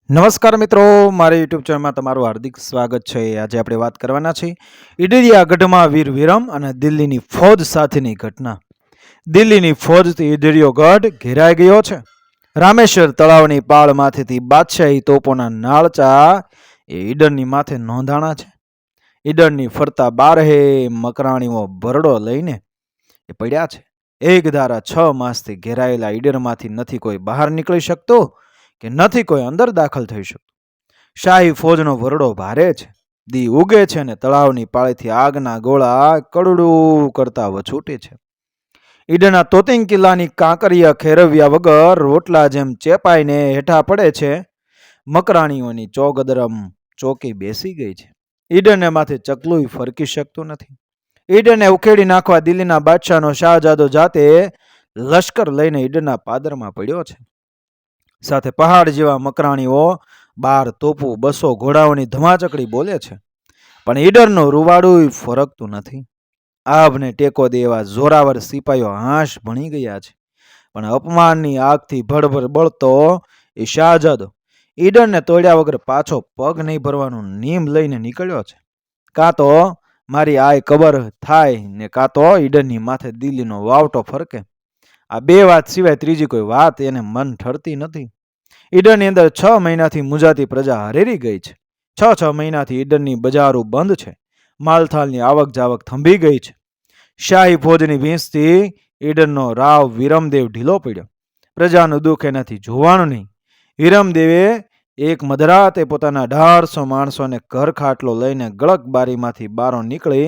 નમસ્કાર મિત્રો, મારી યુટ્યુબ ચેનલમાં તમારું હાર્દિક સ્વાગત છે। આજે આપણે વાત કરવાના છીએ ઈડરિયા ગઢમાં વીર વિરમ અને દિલ્હીની ફૌજ સાથેની ઘટના। દિલ્હીની ફૌજથી ઈડરિયો ગઢ ઘેરાઈ ગયો છે। રામેશ્વર તળાવની પાળમાંથી બાદશાહી તોપોના નાળચા એ ઈડરની માથે નોંધાણા છે। ઈડરની ફરતા બારહે મકરાણીઓ ભરડો લઈને એ પડ્યા છે। એક ધારા 6 માસથી ઘેરાયેલા ઈડરમાંથી નથી કોઈ બહાર નીકળી શકતો કે નથી કોઈ અંદર દાખલ થઈ શકતું। શાહી ફૌજનો વરડો ભારે છે। દી ઉગે છે ને તળાવની પાળેથી આગના ગોળા કડડું કરતા વછૂટે છે। ઈડરના તોતિંગ કિલ્લાની કાંકરિયા ખેરવ્યા વગર રોટલા જેમ ચેપાઈને હેઠા પડે છે। મકરાણીઓની ચોગદરમ ચોકી બેસી ગઈ છે। ઈડરને માથે ચકલું ફરકી શકતું નથી। ઈડરને ઉખેડી નાખવા દિલ્હીના બાદશાહનો શાહજાદો જાતે લશ્કર લઈને ઈડરના પાદરમાં પડ્યો છે। સાથે પહાડ જેવા મકરાણીઓ 12 તોપો 200 ઘોડાઓની ધમાચકડી બોલે છે, પણ ઈડરનું રૂવાડું ફરકતું નથી। આભને ટેકો દે એવા જોરાવર સિપાઈઓ હાશ ભણી ગયા છે, પણ અપમાનની આગથી ભડભડ બળતો એ શાહજાદો ઈડરને તોડ્યા વગર પાછો પગ નહીં ભરવાનું નીમ લઈને નીકળ્યો છે। કાં તો મારી આય કબર થાય ને કાં તો ઈડરની માથે દિલ્હીનો વાવટો ફરકે। આ બે વાત સિવાય ત્રીજી કોઈ વાત એને મન ઠરતી નથી। ઈડરની અંદર 6 મહિનાથી મુજાતી પ્રજા હરેરી ગઈ છે। 6 મહિનાથી ઈડરની બજારો બંધ છે। માલથાલની આવક જાવક થંભી ગઈ છે। શાહી ફૌજની ભીંસથી ઈડરનો રાવ વિરમદેવ ઢીલો પડ્યો। પ્રજાનું દુઃખ એનાથી જોવાનું નહીં। વિરમદેવે એક મધરાતે પોતાના 1800 માણસોને ઘર ખાટલો લઈને ગળક બારીમાંથી બારો નીકળી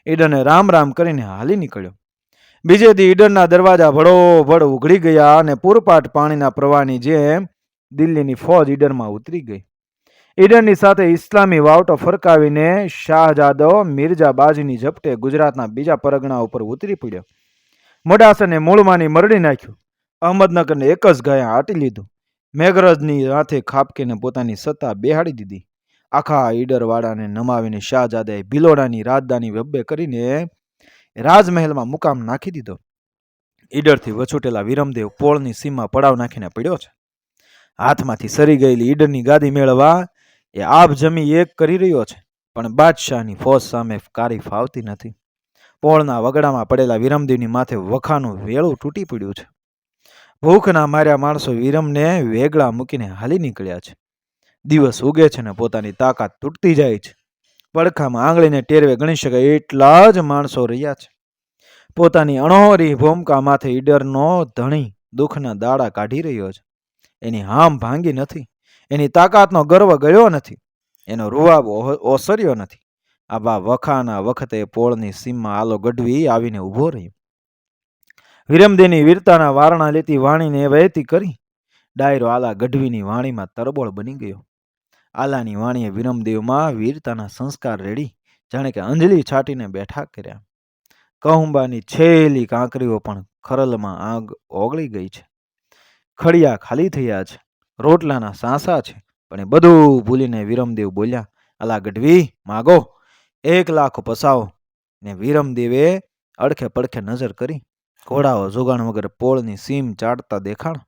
ઈડરને રામ રામ કરીને હાલી નીકળ્યો। બીજે દી ઈડરના દરવાજા ભડોભડ ઉઘડી ગયા અને પૂરપાટ પાણીના પ્રવાહની જેમ દિલ્હીની ફૌજ ઈડરમાં ઉતરી ગઈ। ઈડરની સાથે ઇસ્લામી વાવટો ફરકાવીને શાહજાદો મિર્જા બાજીની ઝપટે ગુજરાતના બીજા પરગણા ઉપર ઉતરી પડ્યો। મોડાસાને મૂળમાંની મરડી નાખ્યું। અહમદનગરને એક જ ગાયા આટી લીધું। મેઘરજની હાથે ખાપકીને પોતાની સત્તા બેહાડી દીધી। આખા ઈડરવાડાને નમાવીને શાહજાદાએ ભિલોડાની રાજધાની વબ્બે કરીને રાજમહેલમાં મુકામ નાખી દીધો। ઈડરથી વછૂટેલા વિરમદેવ પોળની સીમમાં પડાવ નાખીને પડ્યો છે। હાથમાંથી સરી ગયેલી ઈડરની ગાદી મેળવવા એ આભ જમી એક કરી રહ્યો છે, પણ બાદશાહની ફૌજ સામે કારી ફાવતી નથી। પોળના વગડામાં પડેલા વિરમદેવની માથે વખાનું વેળું તૂટી પડ્યું છે। ભૂખના માર્યા માણસો વિરમને વેગળા મૂકીને હાલી નીકળ્યા છે। દિવસ ઉગે છે ને પોતાની તાકાત તૂટતી જાય છે। પડખામાં આંગળીને ટેરવે ગણી શકાય એટલા જ માણસો રહ્યા છે। પોતાની અણહોરી ભૂમિકા માથે ઈડરનો ધણી દુઃખના દાડા કાઢી રહ્યો છે। એની હામ ભાંગી નથી। એની તાકાતનો ગર્વ ગયો નથી। એનો રૂવાબ ઓસર્યો નથી। આવા વખાના વખતે પોળની સીમમાં આલો ગઢવી આવીને ઊભો રહ્યો। વિરમદેવની વીરતાના વારણા લેતી વાણીને વહેતી કરી ડાયરો આલા ગઢવીની વાણીમાં તરબોળ બની ગયો। આલાની વાણીએ વિરમદેવમાં વીરતાના સંસ્કાર રેડી જાણે કે અંજલિ છાટીને બેઠા કર્યા। કહુંબાની છેલ્લી કાંકરીઓ પણ ખરલમાં આગ ઓગળી ગઈ છે। ખડિયા ખાલી થયા છે। રોટલાના સાંસા છે, પણ એ બધું ભૂલીને વિરમદેવ બોલ્યા, આલા ગઢવી માગો 1 લાખ પસાવો। ને વિરમદેવે અડખે પડખે નજર કરી ઘોડાઓ જોગાણ વગર પોળની સીમ ચાટતા દેખાણ।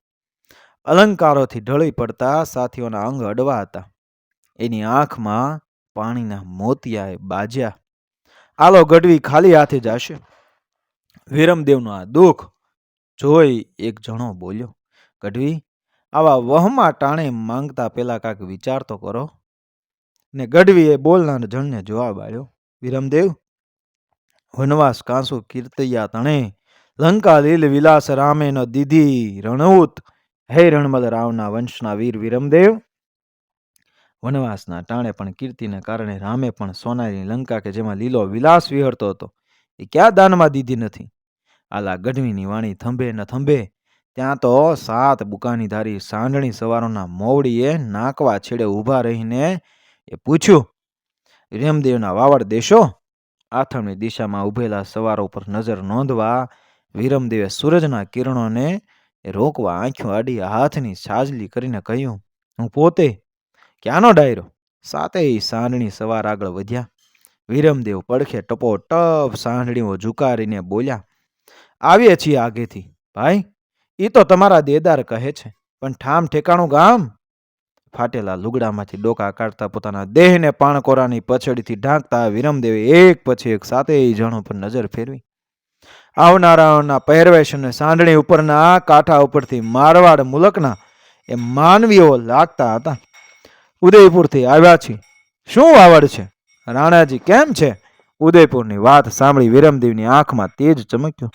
અલંકારોથી ઢળી પડતા સાથીઓના અંગ અડવા હતા। એની આંખમાં પાણીના મોતિયાએ બાજ્યા। આલો ગઢવી ખાલી હાથે જશે। વિરમદેવનું આ દુઃખ જોઈ એક જણો બોલ્યો, ગઢવી આવા વહમાં ટાણે માંગતા પેલા કાંક વિચાર તો કરો। ને ગઢવીએ બોલનાર જણને જવાબ આપ્યો, વિરમદેવ વનવાસ કાંસુ કીર્તૈયા તણે લંકા લીલ વિલાસ રામે ન દીધી રણઉત હે રણમલ રાવના વંશના વીર વિરમદેવ। વનવાસના ટાણે પણ કીર્તિને કારણે રામે પણ સોનાની લંકા કે જેમાં લીલો વિલાસ વિહરતો હતો એ ક્યાં દાનમાં દીધી નથી। આલા ગઢવીની વાણી થંભે ન થંભે ત્યાં તો 7 બુકાની ધારી સાંઢણી સવારોના મોવડીએ નાકવા છેડે ઊભા રહીને એ પૂછ્યું, વિરમદેવના વાવડ દેશો? આથમની દિશામાં ઉભેલા સવારો પર નજર નોંધવા વિરમદેવે સૂરજના કિરણોને રોકવા આંખો આડી હાથની સાજલી કરીને કહ્યું, હું પોતે। ક્યાંનો ડાયરો? 7 સાંઢણી સવાર આગળ વધ્યા। વિરમદેવ પડખે ટપોટપ સાંઢણીઓ ઝુકારીને બોલ્યા, આવીએ છીએ આગેથી ભાઈ। એ તો તમારા દેદાર કહે છે, પણ ઠામ ઠેકાણું ગામ? ફાટેલા લુગડામાંથી ડોકા કાઢતા પોતાના દેહને પાણકોરાની પછડીથી ઢાંકતા વિરમદેવે એક પછી એક સાતેય જણો પર નજર ફેરવી. આવનારાઓના પહેરવેશ અને સાંઢણી ઉપરના કાંઠા ઉપરથી મારવાડ મુલકના એ માનવીઓ લાગતા હતા. ઉદયપુરથી આવ્યા છે, શું વાવડ છે? રાણાજી કેમ છે? ઉદયપુરની વાત સાંભળી વિરમદેવની આંખમાં તેજ ચમક્યું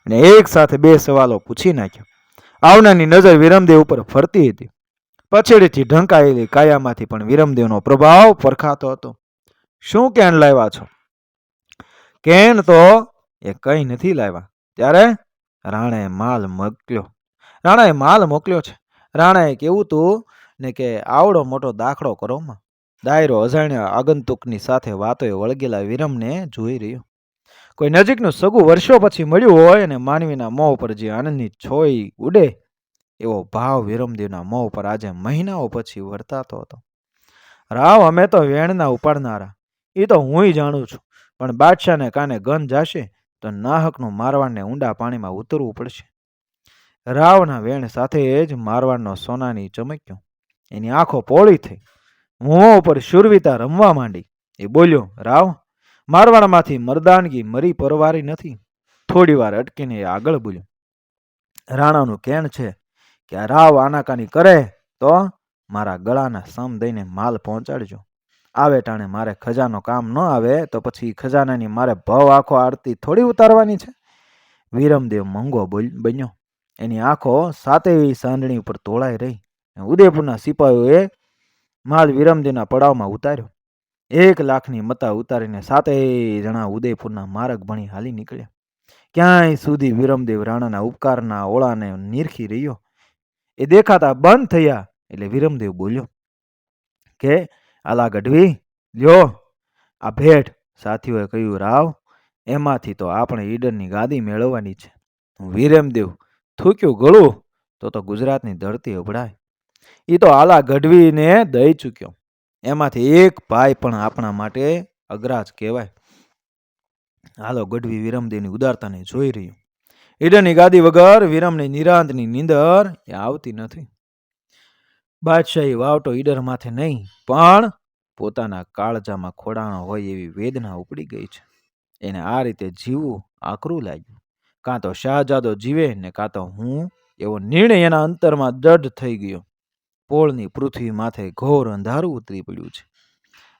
અને એક સાથે બે સવાલો પૂછી નાખ્યા. આવનારની નજર વિરમદેવ ઉપર ફરતી હતી. પછડીથી ઢંકાયેલી કાયામાંથી પણ વિરમદેવનો પ્રભાવ પરખાતો હતો. શું કેન લાવ્યા છો? કેન તો એ કંઈ નથી લાવ્યા. ત્યારે રાણાએ માલ મોકલ્યો છે. રાણાએ કેવું તું ને કે આવડો મોટો દાખલો કરોમાં. દાયરો અજાણ્યા આગંતુકની સાથે વાતોએ વળગેલા વિરમને જોઈ રહ્યો. કોઈ નજીકનું સગું વર્ષો પછી મળ્યું હોય અને માનવીના મોં ઉપર જે આનંદની છોઈ ઉડે એવો ભાવ વિરમદેવના મોં ઉપર આજે મહિનાઓ પછી વર્તાતો હતો. રાવ, અમે તો વેણના ઉપાડનારા, એ તો હુંય જાણું છું, પણ બાદશાહને કાને ગન જાશે તો નાહકનું મારવાડને ઊંડા પાણીમાં ઉતરવું પડશે. રાવના વેણ સાથે જ મારવાડનો સોનાની ચમક્યો. એની આંખો પોળી થઈ, મોં ઉપર શુરવીતા રમવા માંડી. એ બોલ્યો, રાવ, મારવાડમાંથી મરદાનગી મરી પરવારી નથી. થોડી વાર અટકીને એ આગળ બોલ્યો, રાણાનું કેણ છે કે આ રાવ આનાકાની કરે તો મારા ગળાના સમ દઈને માલ પહોંચાડજો. આવે ટાણે મારે ખજાનો કામ ન આવે તો પછી ખજાનાની મારે ભવ આંખો આરતી થોડી ઉતારવાની છે. વિરમદેવ મંગો બન્યો. એની આંખો સાતેય સાંઢણી ઉપર તોળાઈ રહી. ઉદયપુરના સિપાહીઓએ માલ વિરમદેવના પડાવમાં ઉતાર્યો. 1 લાખની મતા ઉતારીને સાતેય જણા ઉદયપુરના માર્ગ ભણી હાલી નીકળ્યા. ક્યાંય સુધી વિરમદેવ રાણાના ઉપકારના ઓળાને નીરખી રહ્યો. એ દેખાતા બંધ થયા એટલે વિરમદેવ બોલ્યો કે આલા ગઢવી લ્યો આ ભેટ. સાથીઓએ કહ્યું, રાવ, એમાંથી તો આપણે ઈડરની ગાદી મેળવવાની છે. વિરમદેવ થૂક્યું ગળું તો ગુજરાતની ધરતી અભડાય. એ તો આલા ગઢવીને દઈ ચૂક્યો. એમાંથી એક ભાઈ પણ આપણા માટે અગ્રાજ કહેવાય. હાલો ગઢવી વિરમદેવની ઉદારતાને જોઈ રહ્યો. ઈડરની ગાદી વગર વિરમની નિરાંતની નીંદર એ આવતી નથી. બાદશાહી વાવટો ઈડર માથે નહીં પણ પોતાના કાળજામાં ખોડાણો હોય એવી વેદના ઉપડી ગઈ છે. એને આ રીતે જીવવું આકરું લાગ્યું. કાં તો શાહજાદો જીવે ને કાં તો હું, એવો નિર્ણય એના અંતરમાં દઢ થઈ ગયો. પોળની પૃથ્વી માથે ઘોર અંધારું ઉતરી પડ્યું છે.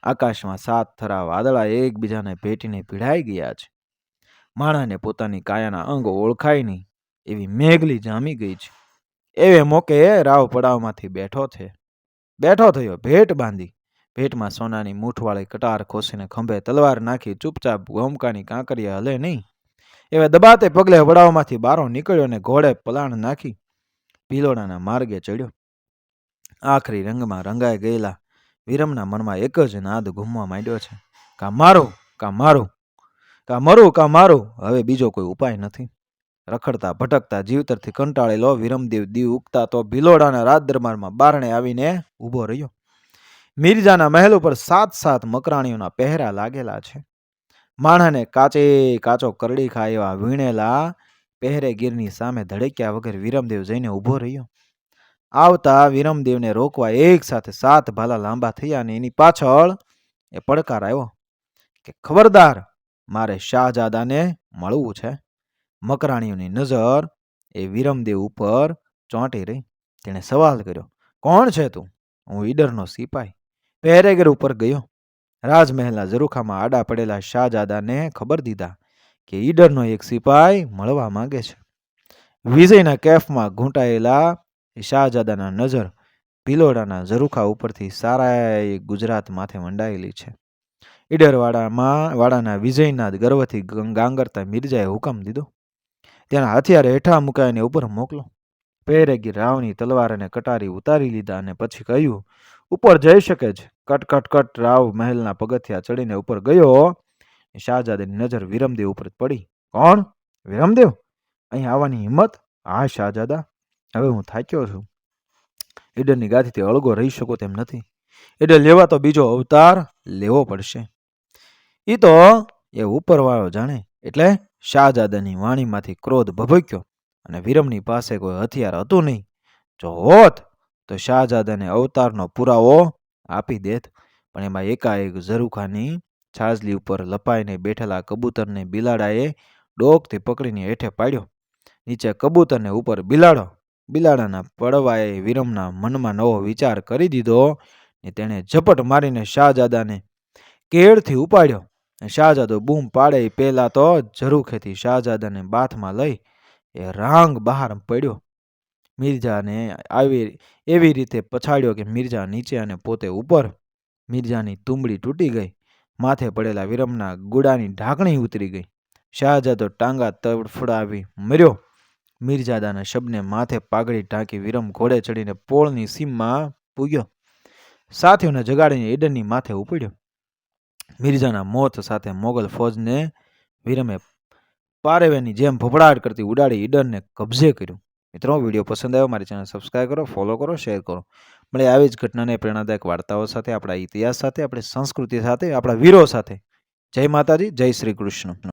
આકાશમાં 7 થરા વાદળા એકબીજાને ભેટીને ભીડાઈ ગયા છે. માણાને પોતાની કાયાના અંગો ઓળખાય નહીં એવી મેઘલી જામી ગઈ છે. એવે મોકે રાવ પડાવમાંથી બેઠો થયો, ભેટ બાંધી. ભેટમાં સોનાની મૂઠવાળી કટાર ખોસીને ખંભે તલવાર નાખી ચૂપચાપ ગોમકાની કાંકરિયા હલે નહીં એવે દબાતે પગલે વડાવમાંથી બારો નીકળ્યો અને ઘોડે પલાણ નાખી ભીલોડાના માર્ગે ચડ્યો. આખરી રંગમાં રંગાઈ ગયેલા વિરમના મનમાં એક જ નાદ ઘૂમવા માંડ્યો છે, કા મારું, કા મારું, કા મરું, કા મારું. હવે બીજો કોઈ ઉપાય નથી. રખડતા ભટકતા જીવતરથી કંટાળેલો વિરમદેવ દીવ ઉગતા તો ભીલોડાના રાજ દરબારમાં બારણે આવીને ઊભો રહ્યો. મિર્જાના મહેલ ઉપર 7 મકરાણીઓના પહેરા લાગેલા છે. માણાને કાચો કરડી ખાય એવા વીણેલા પહેરેગીરની સામે ધડક્યા વગર વિરમદેવ જઈને ઊભો રહ્યો. આવતા વિરમદેવને રોકવા એક સાથે 7 ભાલા લાંબા થયા અને એની પાછળ એ પડકાર આવ્યો કે ખબરદાર, મારે શાહજાદાને મળવું છે. મકરાણીઓની નજર એ વિરમદેવ ઉપર ચોંટી રહી. તેણે સવાલ કર્યો, કોણ છે તું? હું ઈડરનો સિપાઈ. પહેરેગીર ઉપર ગયો. રાજમહેલના ઝરૂખામાં આડા પડેલા શાહજાદાને ખબર દીધા કે ઈડરનો એક સિપાઈ મળવા માંગે છે. વિજયના કેફમાં ઘૂંટાયેલા શાહજાદાના નજર ભીલોડાના ઝરૂખા ઉપરથી સારાય ગુજરાત માથે મંડાયેલી છે. ઈડરવાડાના વિજયના ગર્વથી ગાંગરતા મિર્જાએ હુકમ દીધો, તેના હથિયાર હેઠા મુકાઈને ઉપર મોકલો. પહેરેગીર રાવની તલવાર અને કટારી ઉતારી લીધા અને પછી કહ્યું, ઉપર જઈ શકે છે. કટ રાવ મહેલના પગથિયા ચડીને ઉપર ગયો. શાહજાદાની નજર વિરમદેવ ઉપર પડી. કોણ? વિરમદેવ? અહીં આવવાની હિંમત? હા શાહજાદા, હવે હું થાક્યો છું. ઈડરની ગાદીથી અળગો રહી શકો તેમ નથી. ઈડર લેવા તો બીજો અવતાર લેવો પડશે. એ તો એ ઉપરવાળો જાણે. એટલે શાહજાદાની વાણીમાંથી ક્રોધ ભભક્યો અને વિરમની પાસે કોઈ હથિયાર હતું નહીં. જો હોત તો શાહજાદાને અવતારનો પુરાવો આપી દેત, પણ એમાં એકાએક ઝરૂખાની છાજલી ઉપર લપાઈને બેઠેલા કબૂતરને બિલાડાએ ડોકથી પકડીને હેઠે પાડ્યો. નીચે કબૂતરને ઉપર બિલાડો. બિલાડાના પડવાએ વિરમના મનમાં નવો વિચાર કરી દીધો ને તેણે ઝપટ મારીને શાહજાદાને કેળથી ઉપાડ્યો. શાહજાદો બૂમ પાડે એ પહેલા તો ઝરૂખેથી શાહજાદાને બાથમાં લઈ એ રાંગ બહાર પડ્યો. મિર્જાને એવી રીતે પછાડ્યો કે મિર્જા નીચે અને પોતે ઉપર. મિર્જાની તુંબડી તૂટી ગઈ. માથે પડેલા વિરમના ગુડાની ઢાંકણી ઉતરી ગઈ. શાહજાદો ટાંગા તડફડાવી મર્યો. મિર્જાદાના શબને માથે પાઘડી ઢાંકી વિરમ ઘોડે ચડીને પોળની સીમમાં પૂગ્યો. સાથીઓને જગાડીને ઈડનની માથે ઉપડ્યો. મિર્જાના મોત સાથે મોગલ ફૌજને વિરમે પારેવેની જેમ ભભડાટ કરતી ઉડાડી ઈડનને કબજે કર્યું. મિત્રો, વિડીયો પસંદ આવ્યો મારી ચેનલ સબસ્ક્રાઈબ કરો, ફોલો કરો, શેર કરો. મળે આવી જ ઘટનાને પ્રેરણાદાયક વાર્તાઓ સાથે, આપણા ઇતિહાસ સાથે, આપણી સંસ્કૃતિ સાથે, આપણા વીરો સાથે. જય માતાજી, જય શ્રી કૃષ્ણ.